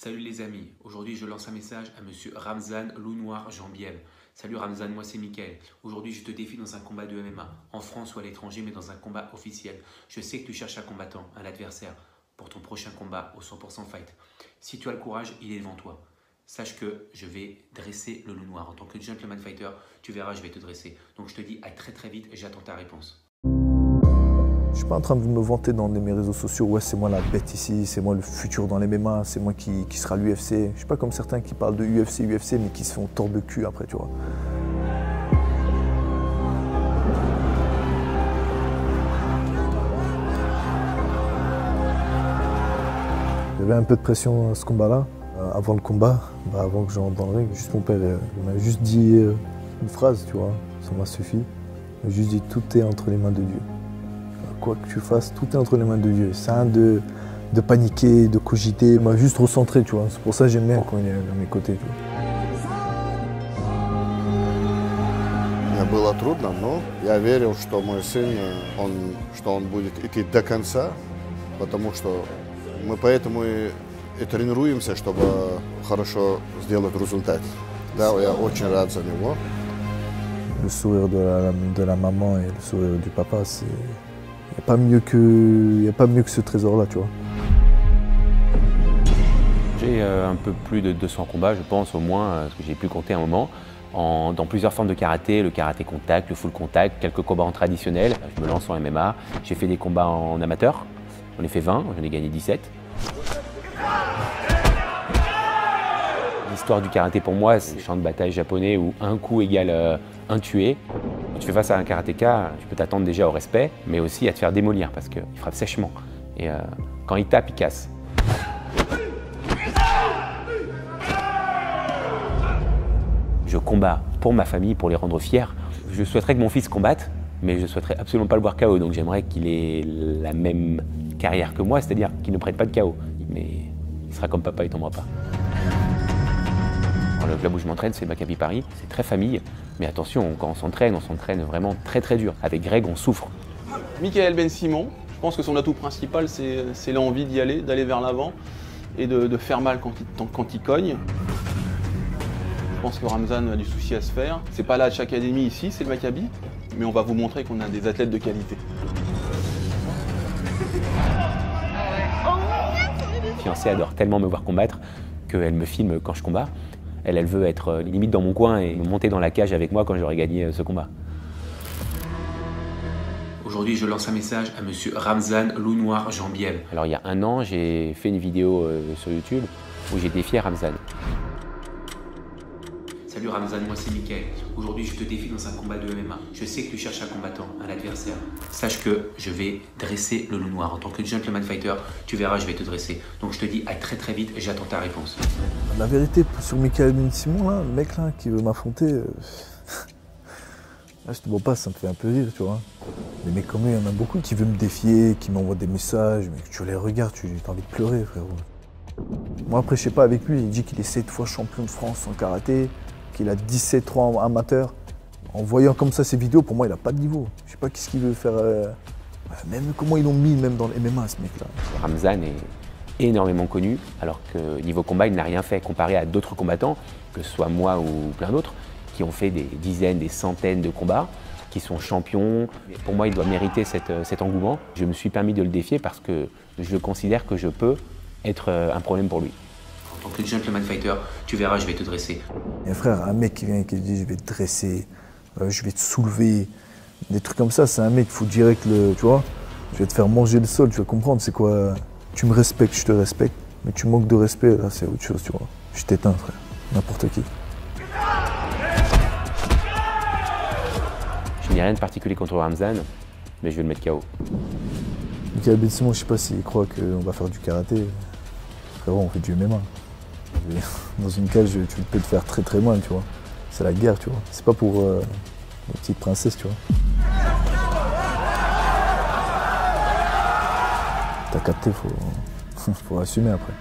Salut les amis, aujourd'hui je lance un message à monsieur Ramzan Loup Noir Jambiel. Salut Ramzan, moi c'est Mickaël. Aujourd'hui je te défie dans un combat de MMA, en France ou à l'étranger, mais dans un combat officiel. Je sais que tu cherches un combattant, un adversaire, pour ton prochain combat au 100% fight. Si tu as le courage, il est devant toi. Sache que je vais dresser le loup noir. En tant que gentleman fighter, tu verras, je vais te dresser. Donc je te dis à très très vite, j'attends ta réponse. Je suis pas en train de me vanter dans mes réseaux sociaux, ouais c'est moi la bête ici, c'est moi le futur dans les MMA, c'est moi qui sera l'UFC. Je suis pas comme certains qui parlent de UFC, mais qui se font tordre le cul après, tu vois. J'avais un peu de pression à ce combat-là. Avant le combat, avant que j'entre dans le ring, juste mon père il m'a juste dit une phrase, tu vois, ça m'a suffi. Il m'a juste dit tout est entre les mains de Dieu. Quoi que tu fasses, tout est entre les mains de Dieu. C'est un de paniquer, de cogiter, m'a juste recentré, tu vois. C'est pour ça que j'aime bien quand il est à mes côtés, tu vois. Мне было трудно, но я верил, что мой сын, он будет идти до конца, потому что мы поэтому и тренируемся, чтобы хорошо сделать результат. Да, я очень рад за него. Le sourire de la maman et le sourire du papa, c'est... Il n'y a pas mieux que ce trésor-là, tu vois. J'ai un peu plus de 200 combats, je pense, au moins, parce que j'ai pu compter un moment, dans plusieurs formes de karaté, le karaté contact, le full contact, quelques combats en traditionnel. Je me lance en MMA, j'ai fait des combats en amateur, j'en ai fait 20, j'en ai gagné 17. L'histoire du karaté pour moi, c'est un champ de bataille japonais où un coup égale un tué. Quand tu fais face à un karatéka, tu peux t'attendre déjà au respect, mais aussi à te faire démolir parce qu'il frappe sèchement. Et quand il tape, il casse. Je combats pour ma famille, pour les rendre fiers. Je souhaiterais que mon fils combatte, mais je ne souhaiterais absolument pas le voir KO. Donc j'aimerais qu'il ait la même carrière que moi, c'est-à-dire qu'il ne prenne pas de KO. Mais il sera comme papa, il ne tombera pas. Le club où je m'entraîne, c'est Maccabi Paris, c'est très famille, mais attention, quand on s'entraîne vraiment très très dur. Avec Greg, on souffre. Mickaël Ben Simon, je pense que son atout principal, c'est l'envie d'y aller, d'aller vers l'avant et de faire mal quand il cogne. Je pense que Ramzan a du souci à se faire. C'est pas la Hatch Academy ici, c'est le Maccabi, mais on va vous montrer qu'on a des athlètes de qualité. Ma fiancée adore tellement me voir combattre qu'elle me filme quand je combats. Elle veut être limite dans mon coin et monter dans la cage avec moi quand j'aurai gagné ce combat. Aujourd'hui je lance un message à monsieur Ramzan Loup Noir Jambiel. Alors il y a un an, j'ai fait une vidéo sur YouTube où j'ai défié Ramzan. Salut Ramzan, moi c'est Mickaël. Aujourd'hui je te défie dans un combat de MMA. Je sais que tu cherches un combattant, un adversaire. Sache que je vais dresser le loup noir. En tant que gentleman fighter, tu verras, je vais te dresser. Donc je te dis à très très vite, j'attends ta réponse. La vérité, sur Mickaël Ben Simon, là, le mec là, qui veut m'affronter, là, je te vois pas, ça me fait un peu rire, tu vois. Des mecs comme lui, il y en a beaucoup qui veulent me défier, qui m'envoient des messages, mais tu les regardes, tu as envie de pleurer, frérot. Moi après, je sais pas, avec lui, il dit qu'il est 7 fois champion de France en karaté, qu'il a 17 ans amateur. En voyant comme ça ses vidéos, pour moi, il a pas de niveau. Je sais pas qu'est-ce qu'il veut faire. Même comment ils l'ont mis, même dans le MMA, ce mec-là. Ramzan est énormément connu, alors que niveau combat, il n'a rien fait comparé à d'autres combattants, que ce soit moi ou plein d'autres, qui ont fait des dizaines, des centaines de combats, qui sont champions. Pour moi, il doit mériter cet engouement. Je me suis permis de le défier parce que je considère que je peux être un problème pour lui. En tant que gentleman fighter, tu verras, je vais te dresser. Et frère, un mec qui vient et qui dit je vais te dresser, je vais te soulever, des trucs comme ça, c'est un mec, il faut direct le, tu vois, je vais te faire manger le sol, tu vas comprendre, c'est quoi, tu me respectes, je te respecte, mais tu manques de respect, là c'est autre chose, tu vois. Je t'éteins, frère, n'importe qui. Je n'ai rien de particulier contre Ramzan, mais je vais le mettre KO. Mickaël Ben Simon, je sais pas s'il croit qu'on va faire du karaté. Frérot, on fait du MMA. Dans une cage, tu peux te faire très très mal, tu vois. C'est la guerre, tu vois. C'est pas pour les petites princesses, tu vois. T'as capté, faut assumer après.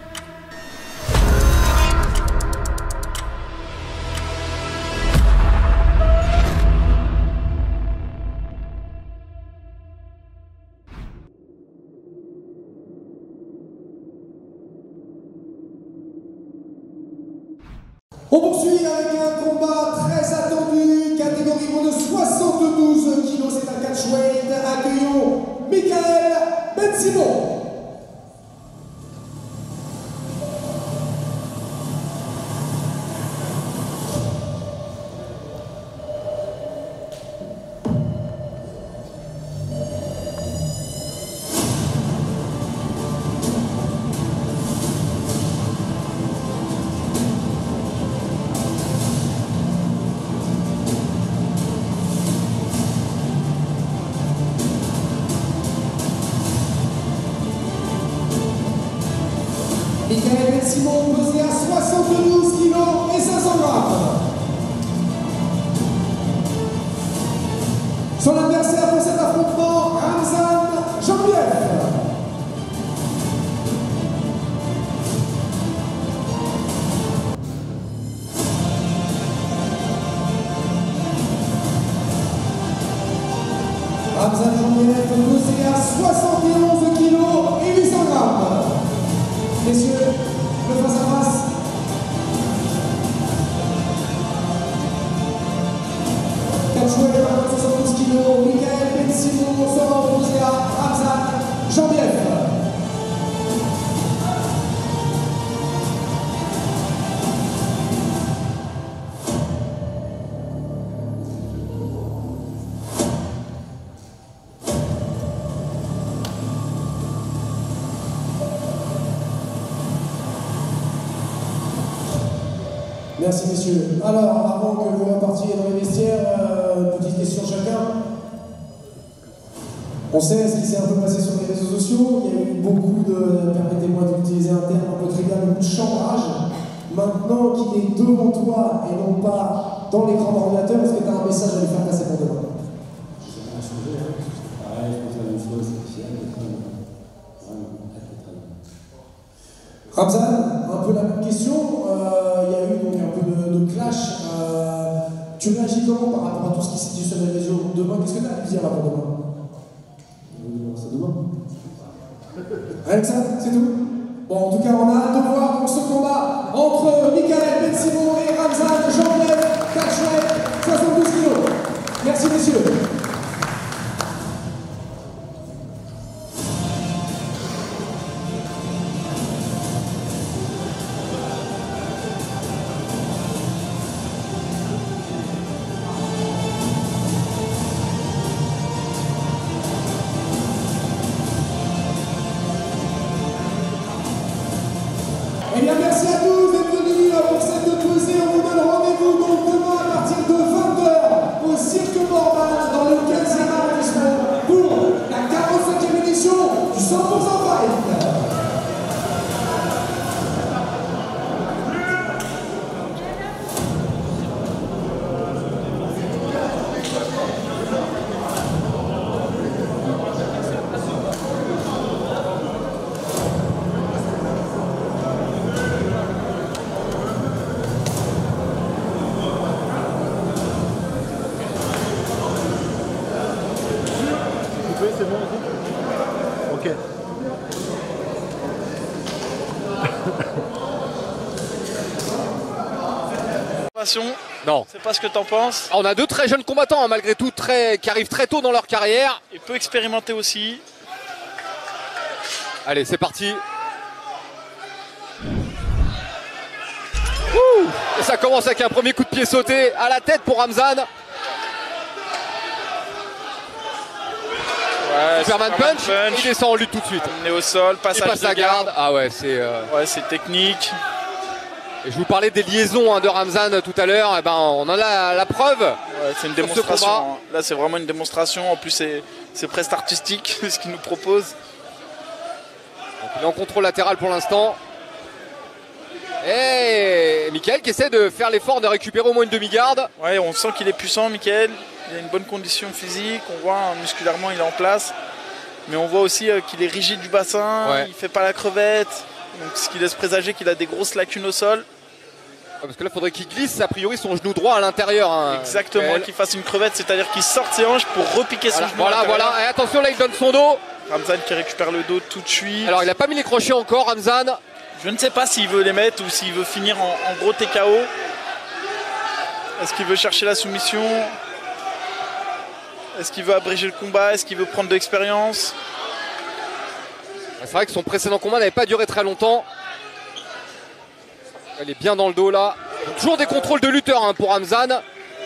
On poursuit avec un combat très attendu, catégorie moins de 72 kilos, c'est un catchweight. Accueillons Michael Ben-Simon. Michael Ben-Simon pesé à 72 kg et 500 grammes. Son adversaire pour cet affrontement, Ramzan Jambiev. Ramzan Jambiev pesé à 71 kg et 800 grammes. Messieurs, le face à face. Catchweight à 72 kg, Michael Ben-Simon sera opposé à Ramzan Jambiev. Merci messieurs. Alors, avant que vous repartiez dans les vestiaires, petite question chacun. On sait ce qui s'est un peu passé sur les réseaux sociaux. Il y a eu beaucoup de, permettez-moi d'utiliser un terme un peu trivial, beaucoup de chambrage. Maintenant qu'il est devant toi et non pas dans l'écran d'ordinateur, est-ce que tu as un message à lui faire passer pour demain? Je sais pas changer, hein. Pareil, je pense la même chose, c'est fier d'être Ramzan, un peu la même question. Il y a eu donc un peu de clash. Tu réagis comment par rapport à tout ce qui s'est dit sur les réseaux demain? Qu'est-ce que tu as à dire là pour demain? C'est demain. Rien que ça, c'est tout. Bon, en tout cas, on a hâte de voir donc, ce combat entre Michael Ben-Simon et Ramzan Jambiev, catchweight, 72 kg. Merci messieurs. Eh bien, merci à tous d'être venus pour cette pesée. On vous donne rendez-vous donc demain à partir de 20h au Cirque Morvan dans le 15e arrondissement pour la 45e édition du 100% Fight. C'est bon, ok. Non. C'est pas ce que t'en penses. On a deux très jeunes combattants, hein, malgré tout, qui arrivent très tôt dans leur carrière. Il peut expérimenter aussi. Allez, c'est parti. Ouh, et ça commence avec un premier coup de pied sauté à la tête pour Ramzan. Ouais, Superman punch, il descend en lutte tout de suite. Amené au sol, passage la garde. Ah ouais, c'est ouais, c'est technique. Et je vous parlais des liaisons de Ramzan tout à l'heure. Eh ben, on en a la preuve. Ouais, c'est une démonstration. Là, c'est vraiment une démonstration. En plus, c'est presque artistique ce qu'il nous propose. Donc, il est en contrôle latéral pour l'instant. Et Michael qui essaie de faire l'effort de récupérer au moins une demi-garde. Ouais, on sent qu'il est puissant, Michael. Il a une bonne condition physique. On voit musculairement, il est en place. Mais on voit aussi qu'il est rigide du bassin. Ouais. Il ne fait pas la crevette. Donc, ce qui laisse présager qu'il a des grosses lacunes au sol. Ouais, parce que là, il faudrait qu'il glisse a priori son genou droit à l'intérieur. Hein, exactement, qu'il fasse une crevette, c'est-à-dire qu'il sorte ses hanches pour repiquer son genou. Voilà. Et attention, là, il donne son dos. Ramzan qui récupère le dos tout de suite. Alors, il n'a pas mis les crochets encore, Ramzan. Je ne sais pas s'il veut les mettre ou s'il veut finir en gros TKO. Est-ce qu'il veut chercher la soumission? Est-ce qu'il veut abréger le combat? Est-ce qu'il veut prendre de l'expérience? C'est vrai que son précédent combat n'avait pas duré très longtemps. Elle est bien dans le dos là. Donc, toujours des contrôles de lutteur hein, pour Ramzan.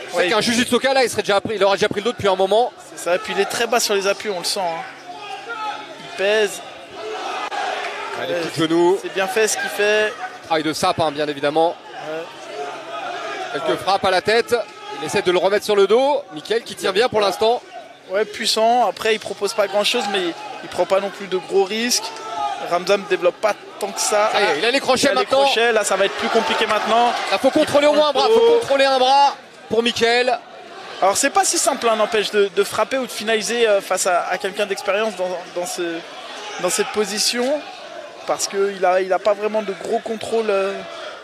C'est vrai qu'un Jujutsuka là, il aurait déjà pris le dos depuis un moment. C'est ça, et puis il est très bas sur les appuis, on le sent. Hein. Il pèse. Les coups de genoux. C'est bien fait ce qu'il fait. Travail de sape, hein, bien évidemment. Quelques frappes à la tête. Il essaie de le remettre sur le dos. Mickaël qui tient bien pour l'instant. Ouais, puissant. Après, il propose pas grand chose, mais il prend pas non plus de gros risques. Ramzan ne développe pas tant que ça. Il a les crochets maintenant. Les crochets, là, ça va être plus compliqué maintenant. Il faut contrôler au moins un bras. Il faut contrôler un bras pour Mickaël. Alors, c'est pas si simple, hein, n'empêche, de frapper ou de finaliser face à quelqu'un d'expérience dans cette position. Parce qu'il a pas vraiment de gros contrôle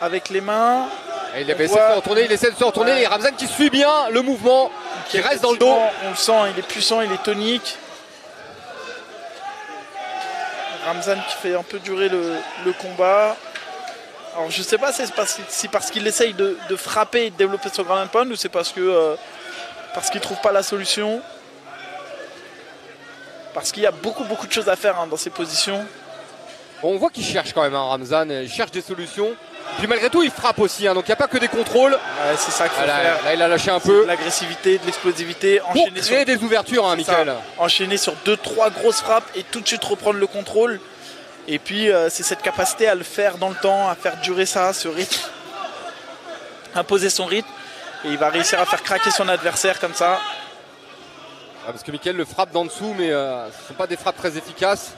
avec les mains. Et il essaie de se retourner, et Ramzan qui suit bien le mouvement, qui reste dans le dos. On le sent, il est puissant, il est tonique. Ramzan qui fait un peu durer le combat. Alors je sais pas si parce qu'il essaye de frapper et de développer son ground and pound, ou c'est parce qu'il trouve pas la solution. Parce qu'il y a beaucoup de choses à faire hein, dans ces positions. Bon, on voit qu'il cherche quand même hein, Ramzan, il cherche des solutions. Puis malgré tout il frappe aussi, hein, donc il n'y a pas que des contrôles. Ouais, c'est ça qu'il faut faire. Là il a lâché un peu. De l'agressivité, de l'explosivité. Pour créer des ouvertures hein, Mickaël. Enchaîner sur 2-3 grosses frappes et tout de suite reprendre le contrôle. Et puis c'est cette capacité à le faire dans le temps, à faire durer ça, ce rythme. Imposer son rythme. Et il va réussir à faire craquer son adversaire comme ça. Parce que Mickaël le frappe d'en dessous, mais ce ne sont pas des frappes très efficaces.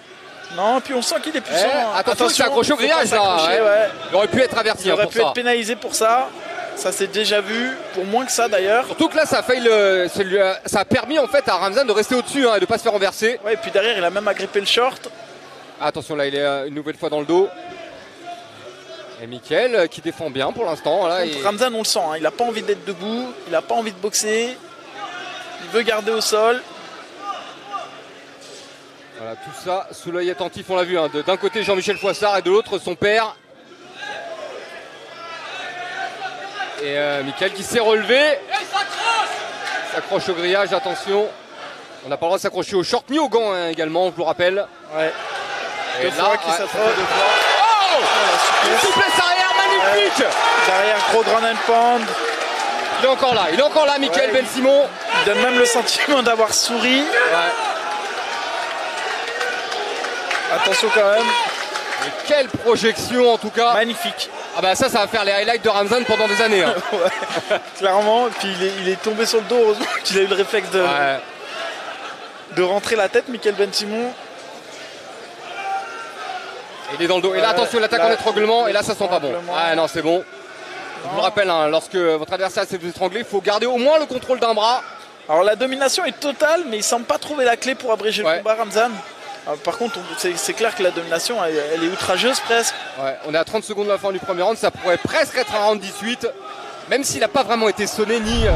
Non, puis on sent qu'il est puissant. Attention, il s'est accroché au grillage là. Ouais. Il aurait pu être averti. Il aurait pu être pénalisé pour ça. Ça s'est déjà vu, pour moins que ça d'ailleurs. Surtout que là, ça a permis en fait à Ramzan de rester au-dessus hein, et de ne pas se faire renverser. Ouais, et puis derrière, il a même agrippé le short. Attention, là, il est une nouvelle fois dans le dos. Et Mickaël qui défend bien pour l'instant. Voilà, Ramzan, on le sent, hein, il n'a pas envie d'être debout, il n'a pas envie de boxer. Il veut garder au sol. Voilà, tout ça sous l'œil attentif, on l'a vu. Hein, d'un côté Jean-Michel Fouassard et de l'autre son père. Et Mickaël qui s'est relevé. S'accroche au grillage, attention. On n'a pas le droit de s'accrocher au short ni aux gants hein, également, je vous le rappelle. Ouais. Et deux fois qu'il s'accroche. Oh, une souplesse arrière magnifique. Derrière, gros ground and pound. Il est encore là, Mickaël Ben Simon. Il donne même le sentiment d'avoir souri. Ouais. Attention quand même. Mais quelle projection en tout cas. Magnifique. Ah bah ça va faire les highlights de Ramzan pendant des années. Hein. Ouais, clairement. Et puis il est tombé sur le dos. Heureusement qu'il a eu le réflexe de rentrer la tête, Mickaël Ben Simon. Il est dans le dos. Et là attention, l'attaque en étranglement. Et là ça sent pas bon. Ah non, c'est bon. Je vous rappelle, hein, lorsque votre adversaire s'est fait étrangler, il faut garder au moins le contrôle d'un bras. Alors la domination est totale, mais il semble pas trouver la clé pour abréger le combat, Ramzan. Par contre, c'est clair que la domination, elle est outrageuse presque. Ouais, on est à 30 secondes de la fin du premier round, ça pourrait presque être un round 18. Même s'il n'a pas vraiment été sonné ni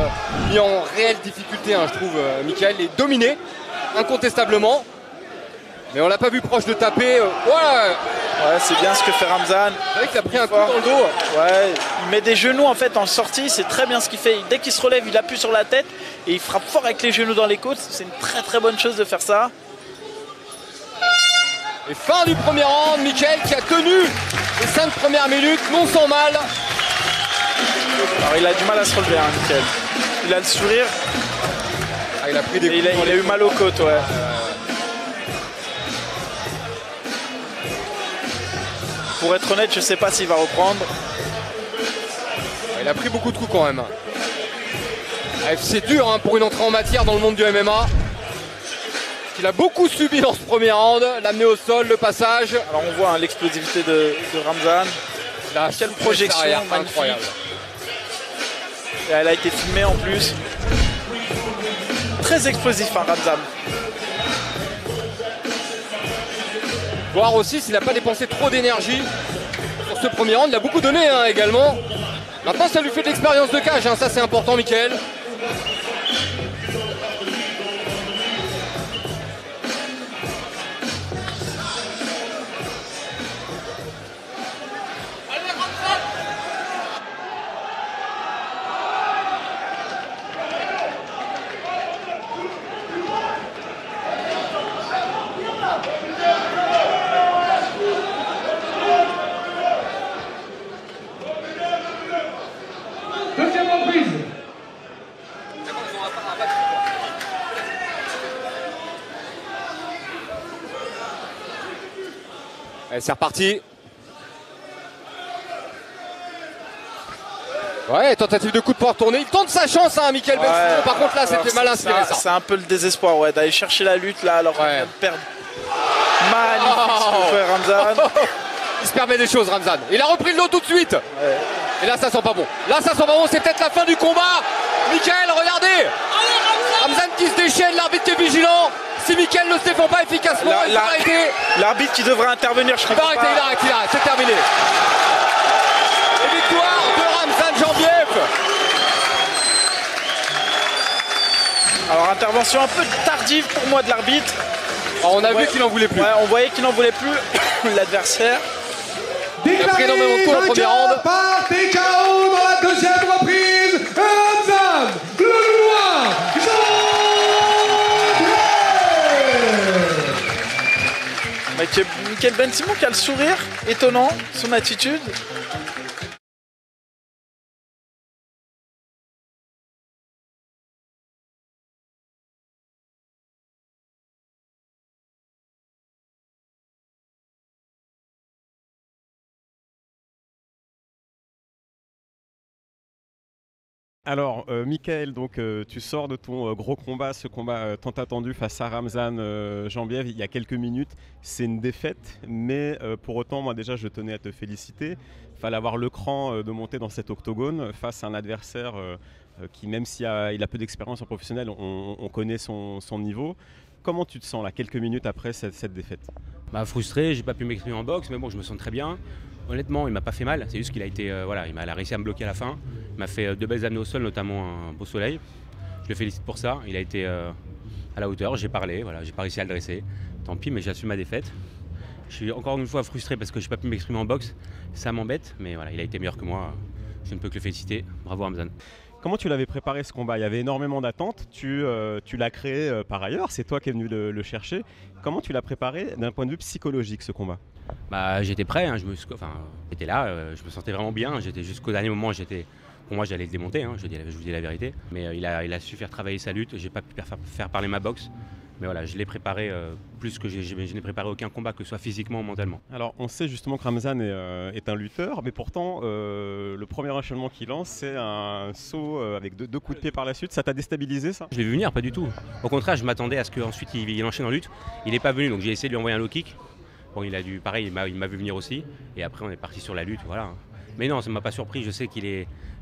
en réelle difficulté, hein, je trouve. Mickaël est dominé, incontestablement. Mais on l'a pas vu proche de taper. Ouais, c'est bien ce que fait Ramzan. C'est vrai qu'il a pris un coup dans le dos. Ouais, il met des genoux en fait en sortie, c'est très bien ce qu'il fait. Dès qu'il se relève, il appuie sur la tête et il frappe fort avec les genoux dans les côtes. C'est une très bonne chose de faire ça. Et fin du premier round, Mickaël qui a tenu les 5 premières minutes, non sans mal. Alors il a du mal à se relever, hein, Mickaël. Il a le sourire. Ah, il a pris des coups. Il a eu mal aux côtes, ouais. Pour être honnête, je ne sais pas s'il va reprendre. Il a pris beaucoup de coups quand même. C'est dur hein, pour une entrée en matière dans le monde du MMA. Il a beaucoup subi dans ce premier round, l'amener au sol, le passage. Alors on voit hein, l'explosivité de Ramzan. Quelle projection magnifique. Incroyable. Et elle a été filmée en plus. Très explosif hein, Ramzan. Voir aussi s'il n'a pas dépensé trop d'énergie pour ce premier round. Il a beaucoup donné hein, également. Maintenant ça lui fait de l'expérience de cage, hein. Ça c'est important Mickaël. C'est reparti. Ouais, tentative de coup de poing retourné. Il tente sa chance, hein, Michael Ben Simon. Par contre, là, c'était mal inspiré, ça. C'est un peu le désespoir, ouais, d'aller chercher la lutte, là, alors qu'on vient de perdre. Magnifique ce que fait Ramzan. Il se permet des choses, Ramzan. Il a repris le dos tout de suite. Ouais. Et là, ça sent pas bon. Là, ça sent pas bon. C'est peut-être la fin du combat. Michael, regardez. Ramzan qui se déchaîne. L'arbitre qui est vigilant. Si Michael ne se défend pas efficacement, il va arrêter. L'arbitre qui devrait intervenir, je comprends pas. Il arrête. C'est terminé. Et victoire de Ramzan Jambiev. Alors, intervention un peu tardive pour moi de l'arbitre. On a vu qu'il n'en voulait plus. Ouais, on voyait qu'il n'en voulait plus, l'adversaire. Il a pris énormément de tours en première ronde. Par TKO dans la deuxième reprise, Ramzan Lounoir Jambiev. Michael Ben Simon qui a le sourire étonnant, son attitude. Alors, Michael, donc, tu sors de ton gros combat, ce combat tant attendu face à Ramzan Jambiev il y a quelques minutes. C'est une défaite, mais pour autant, moi déjà, je tenais à te féliciter. Il fallait avoir le cran de monter dans cet octogone face à un adversaire qui, même s'il a peu d'expérience en professionnel, on connaît son niveau. Comment tu te sens là, quelques minutes après cette défaite? Frustré, j'ai pas pu m'exprimer en boxe, mais bon, je me sens très bien. Honnêtement, il m'a pas fait mal, c'est juste qu'il a été, il a réussi à me bloquer à la fin. Il m'a fait 2 belles amenées au sol, notamment un beau soleil. Je le félicite pour ça, il a été à la hauteur, j'ai parlé, j'ai pas réussi à le dresser. Tant pis, mais j'assume ma défaite. Je suis encore une fois frustré parce que j'ai pas pu m'exprimer en boxe, ça m'embête, mais voilà, il a été meilleur que moi, je ne peux que le féliciter. Bravo Ramzan. Comment tu l'avais préparé ce combat? Il y avait énormément d'attentes, tu l'as créé par ailleurs, c'est toi qui es venu le chercher. Comment tu l'as préparé d'un point de vue psychologique ce combat? J'étais prêt, j'étais là, je me sentais vraiment bien, jusqu'au dernier moment, pour moi j'allais le démonter, je vous dis la vérité. Mais il a su faire travailler sa lutte, j'ai pas pu faire parler ma boxe. Mais voilà, je l'ai préparé plus que je n'ai préparé aucun combat, que ce soit physiquement ou mentalement. Alors on sait justement que Ramzan est un lutteur, mais pourtant le premier enchaînement qu'il lance, c'est un saut avec deux coups de pied par la suite. Ça t'a déstabilisé ça? Je l'ai vu venir, pas du tout. Au contraire, je m'attendais à ce qu'ensuite il enchaîne en lutte. Il n'est pas venu, donc j'ai essayé de lui envoyer un low kick. Bon, il m'a vu venir aussi. Et après on est parti sur la lutte, voilà. Mais non, ça ne m'a pas surpris, je sais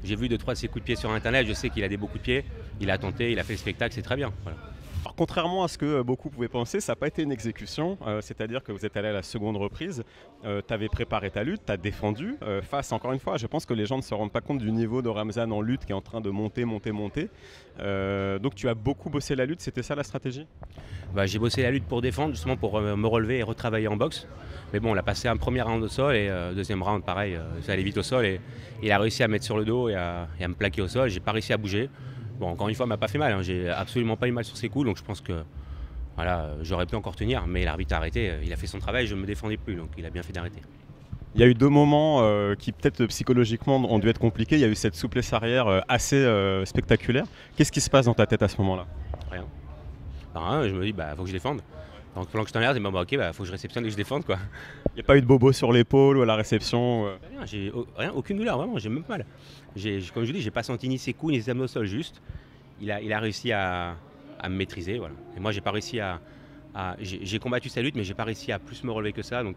j'ai vu 2-3 de ses coups de pied sur internet, je sais qu'il a des beaux coups de pied. Il a tenté, il a fait le spectacle, c'est très bien. Voilà. Alors, contrairement à ce que beaucoup pouvaient penser, ça n'a pas été une exécution, c'est-à-dire que vous êtes allé à la seconde reprise, tu avais préparé ta lutte, tu as défendu face, encore une fois, je pense que les gens ne se rendent pas compte du niveau de Ramzan en lutte qui est en train de monter. Donc tu as beaucoup bossé la lutte, c'était ça la stratégie? J'ai bossé la lutte pour défendre, justement pour me relever et retravailler en boxe. Mais bon, on a passé un premier round au sol et deuxième round pareil, ça allait vite au sol et il a réussi à me mettre sur le dos et à me plaquer au sol, j'ai pas réussi à bouger. Bon, encore une fois, il m'a pas fait mal, j'ai absolument pas eu mal sur ses coups, donc je pense que j'aurais pu encore tenir, mais l'arbitre a arrêté, il a fait son travail, je ne me défendais plus, donc il a bien fait d'arrêter. Il y a eu 2 moments qui peut-être psychologiquement ont dû être compliqués, il y a eu cette souplesse arrière assez spectaculaire. Qu'est-ce qui se passe dans ta tête à ce moment-là? Rien. Je me dis, faut que je défende. Donc pendant que je t'emmerde, faut que je réceptionne et que je défende quoi. Il n'y a pas eu de bobo sur l'épaule ou à la réception? Rien, j'ai rien, aucune douleur, vraiment, j'ai même pas mal. Comme je dis, j'ai pas senti ni ses coups ni ses amenées au sol, juste. Il a réussi à me maîtriser, voilà. Et moi j'ai pas réussi j'ai combattu sa lutte, mais j'ai pas réussi à plus me relever que ça, donc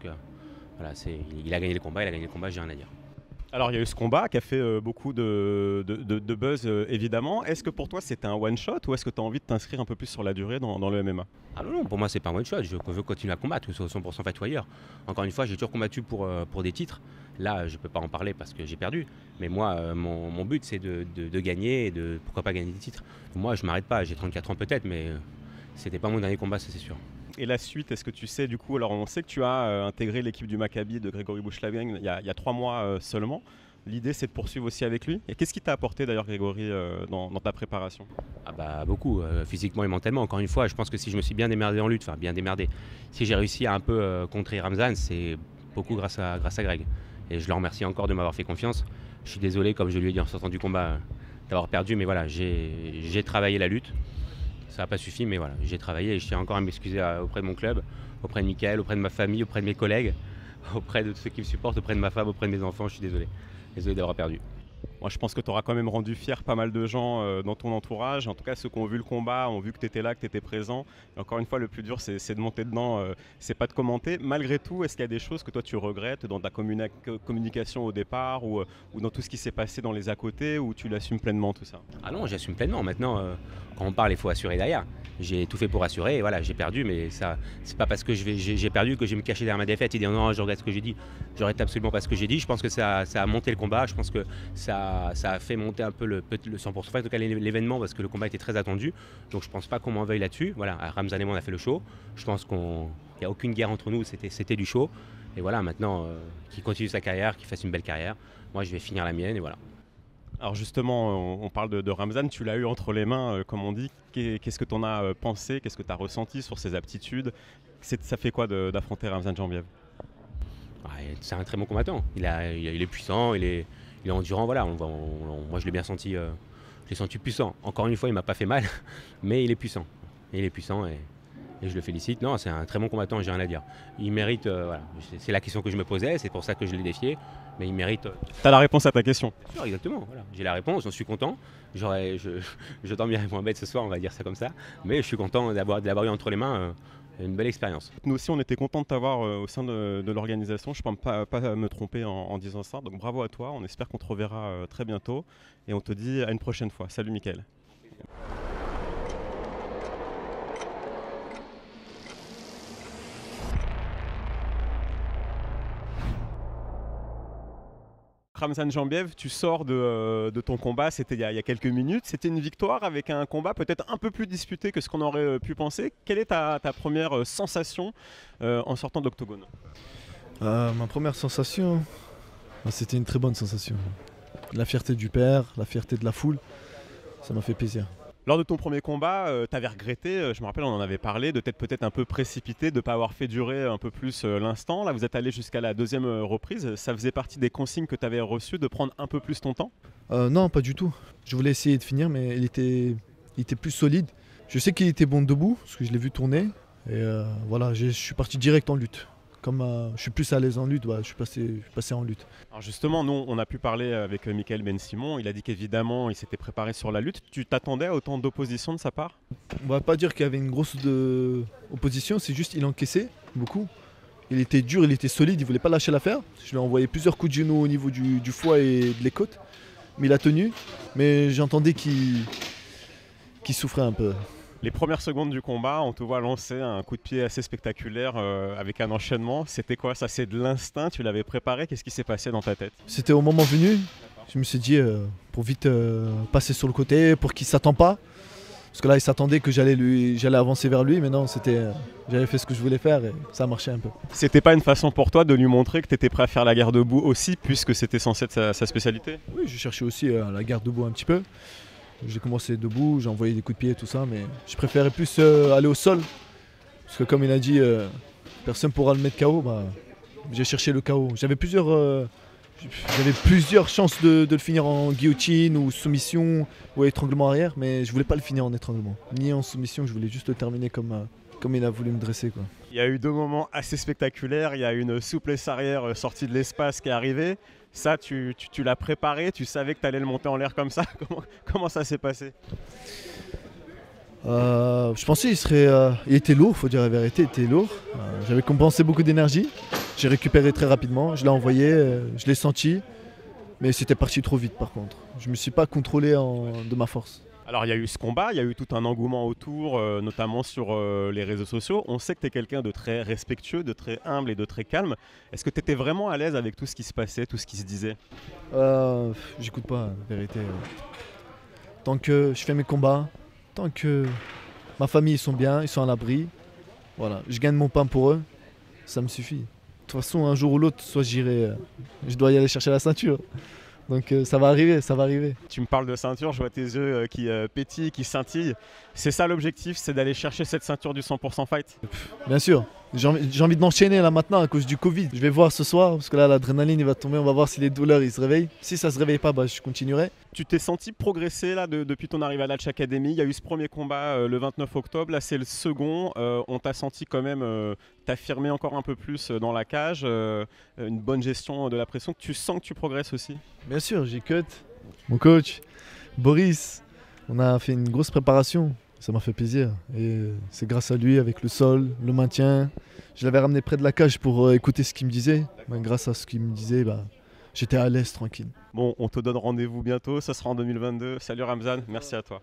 il a gagné le combat, j'ai rien à dire. Alors il y a eu ce combat qui a fait beaucoup de buzz évidemment. Est-ce que pour toi c'était un one shot ou est-ce que tu as envie de t'inscrire un peu plus sur la durée dans le MMA? Ah non, pour moi c'est pas un one shot, je veux continuer à combattre, que ce soit 100% fait ou ailleurs. Encore une fois, j'ai toujours combattu pour des titres. Là je peux pas en parler parce que j'ai perdu. Mais moi mon but c'est de gagner et de pourquoi pas gagner des titres. Moi je m'arrête pas, j'ai 34 ans peut-être, mais c'était pas mon dernier combat, ça c'est sûr. Et la suite, est-ce que tu sais du coup, alors on sait que tu as intégré l'équipe du Maccabi de Grégory Bouchlagen il y a 3 mois seulement. L'idée c'est de poursuivre aussi avec lui. Et qu'est-ce qui t'a apporté d'ailleurs Grégory dans ta préparation? Beaucoup, physiquement et mentalement. Encore une fois, je pense que si je me suis bien démerdé en lutte, si j'ai réussi à un peu contrer Ramzan, c'est beaucoup grâce à Greg. Et je le remercie encore de m'avoir fait confiance. Je suis désolé, comme je lui ai dit en sortant du combat, d'avoir perdu, mais voilà, j'ai travaillé la lutte. Ça n'a pas suffi, mais voilà, j'ai travaillé et je tiens encore à m'excuser auprès de mon club, auprès de Michael, auprès de ma famille, auprès de mes collègues. auprès de ceux qui me supportent, auprès de ma femme, auprès de mes enfants. Je suis désolé. Désolé d'avoir perdu. Moi, je pense que tu auras quand même rendu fier pas mal de gens dans ton entourage. En tout cas, ceux qui ont vu le combat ont vu que tu étais là, que tu étais présent. Et encore une fois, le plus dur, c'est de monter dedans, c'est pas de commenter. Malgré tout, est-ce qu'il y a des choses que toi tu regrettes dans ta communication au départ ou dans tout ce qui s'est passé dans les à côté, ou tu l'assumes pleinement tout ça? Ah non, j'assume pleinement. Maintenant, quand on parle, il faut assurer derrière. J'ai tout fait pour assurer et voilà, j'ai perdu, mais ça, c'est pas parce que j'ai perdu que je vais me cacher derrière ma défaite et dire non, je regrette ce que j'ai dit. Je regrette absolument pas ce que j'ai dit. Je pense que ça a monté le combat. Je pense que ça a fait monter un peu le 100%, en tout cas l'événement, parce que le combat était très attendu. Donc je pense pas qu'on m'en veuille là-dessus. Voilà, Ramzan et moi on a fait le show. Je pense qu'il n'y a aucune guerre entre nous, c'était du show. Et voilà, maintenant, qu'il continue sa carrière, qu'il fasse une belle carrière. Moi je vais finir la mienne et voilà. Alors justement, on parle de Ramzan, tu l'as eu entre les mains, comme on dit. Qu'est-ce que tu en as pensé? Qu'est-ce que tu as ressenti sur ses aptitudes? Ça fait quoi d'affronter Ramzan Jambiev? C'est un très bon combattant. Il est puissant, il est endurant. Voilà, moi je l'ai bien senti, je l'ai senti puissant. Encore une fois, il m'a pas fait mal, mais il est puissant. Il est puissant et je le félicite. Non, c'est un très bon combattant, j'ai rien à dire. Il mérite, voilà, c'est la question que je me posais, c'est pour ça que je l'ai défié. Mais il mérite. T'as la réponse à ta question. Bien sûr, exactement. Voilà. J'ai la réponse, j'en suis content. Je dormirai moins bête ce soir, on va dire ça comme ça. Mais je suis content d'avoir eu entre les mains une belle expérience. Nous aussi, on était contents de t'avoir au sein de l'organisation. Je ne pense pas me tromper en disant ça. Donc bravo à toi. On espère qu'on te reverra très bientôt. Et on te dit à une prochaine fois. Salut Mickaël. Ramzan Jambiev, tu sors de ton combat, c'était il y a quelques minutes. C'était une victoire avec un combat peut-être un peu plus disputé que ce qu'on aurait pu penser. Quelle est ta première sensation en sortant d'Octogone? Ma première sensation, c'était une très bonne sensation. La fierté du père, la fierté de la foule, ça m'a fait plaisir. Lors de ton premier combat, tu avais regretté, je me rappelle, on en avait parlé, de peut-être un peu précipité, de ne pas avoir fait durer un peu plus l'instant. Là, vous êtes allé jusqu'à la deuxième reprise. Ça faisait partie des consignes que tu avais reçues, de prendre un peu plus ton temps? Non, pas du tout. Je voulais essayer de finir, mais il était plus solide. Je sais qu'il était bon debout, parce que je l'ai vu tourner. Et voilà, je suis parti direct en lutte. Comme je suis plus à l'aise en lutte, je suis passé en lutte. Alors justement, nous, on a pu parler avec Michael Ben Simon. Il a dit qu'évidemment, il s'était préparé sur la lutte. Tu t'attendais à autant d'opposition de sa part? On va pas dire qu'il y avait une grosse opposition, c'est juste qu'il encaissait beaucoup. Il était dur, il était solide, il voulait pas lâcher l'affaire. Je lui ai envoyé plusieurs coups de genoux au niveau du foie et de l'écoute. Mais il a tenu. Mais j'entendais qu'il souffrait un peu. Les premières secondes du combat, on te voit lancer un coup de pied assez spectaculaire avec un enchaînement. C'était quoi ça? C'est de l'instinct? Tu l'avais préparé? Qu'est-ce qui s'est passé dans ta tête? C'était au moment venu. Je me suis dit pour vite passer sur le côté, pour qu'il ne s'attende pas. Parce que là, il s'attendait que j'allais avancer vers lui. Mais non, j'avais fait ce que je voulais faire et ça a marché un peu. C'était pas une façon pour toi de lui montrer que tu étais prêt à faire la garde debout aussi, puisque c'était censé être sa spécialité? Oui, je cherchais aussi la garde debout un petit peu. J'ai commencé debout, j'ai envoyé des coups de pied et tout ça, mais je préférais plus aller au sol. Parce que comme il a dit, personne ne pourra le mettre KO. J'ai cherché le KO. J'avais plusieurs chances de le finir en guillotine ou soumission ou étranglement arrière, mais je voulais pas le finir en étranglement. Ni en soumission, je voulais juste le terminer comme il a voulu me dresser, quoi. Il y a eu deux moments assez spectaculaires. Il y a une souplesse arrière sortie de l'espace qui est arrivée. Ça, tu l'as préparé, tu savais que tu allais le monter en l'air comme ça. Comment ça s'est passé? Je pensais il était lourd, faut dire la vérité, il était lourd. J'avais compensé beaucoup d'énergie. J'ai récupéré très rapidement, je l'ai envoyé, je l'ai senti. Mais c'était parti trop vite par contre. Je ne me suis pas contrôlé de ma force. Alors il y a eu ce combat, il y a eu tout un engouement autour, notamment sur les réseaux sociaux. On sait que tu es quelqu'un de très respectueux, de très humble et de très calme. Est-ce que tu étais vraiment à l'aise avec tout ce qui se passait, tout ce qui se disait? J'écoute pas, la vérité. Tant que je fais mes combats, tant que ma famille ils sont bien, ils sont à l'abri, voilà, je gagne mon pain pour eux, ça me suffit. De toute façon, un jour ou l'autre, soit je dois y aller chercher la ceinture. Donc ça va arriver, ça va arriver. Tu me parles de ceinture, je vois tes yeux qui pétillent, qui scintillent. C'est ça l'objectif, c'est d'aller chercher cette ceinture du 100% fight? Bien sûr, J'ai envie d'enchaîner là maintenant à cause du Covid. Je vais voir ce soir parce que là l'adrénaline il va tomber, on va voir si les douleurs ils se réveillent. Si ça se réveille pas, je continuerai. Tu t'es senti progresser là depuis ton arrivée à Latch Academy. Il y a eu ce premier combat le 29 octobre, là c'est le second. On t'a senti quand même t'affirmer encore un peu plus dans la cage, une bonne gestion de la pression. Tu sens que tu progresses aussi? Bien sûr, j'ai cut. Mon coach, Boris, on a fait une grosse préparation. Ça m'a fait plaisir et c'est grâce à lui avec le sol, le maintien. Je l'avais ramené près de la cage pour écouter ce qu'il me disait. Grâce à ce qu'il me disait, j'étais à l'aise, tranquille. Bon, on te donne rendez-vous bientôt, ça sera en 2022. Salut Ramzan, merci à toi.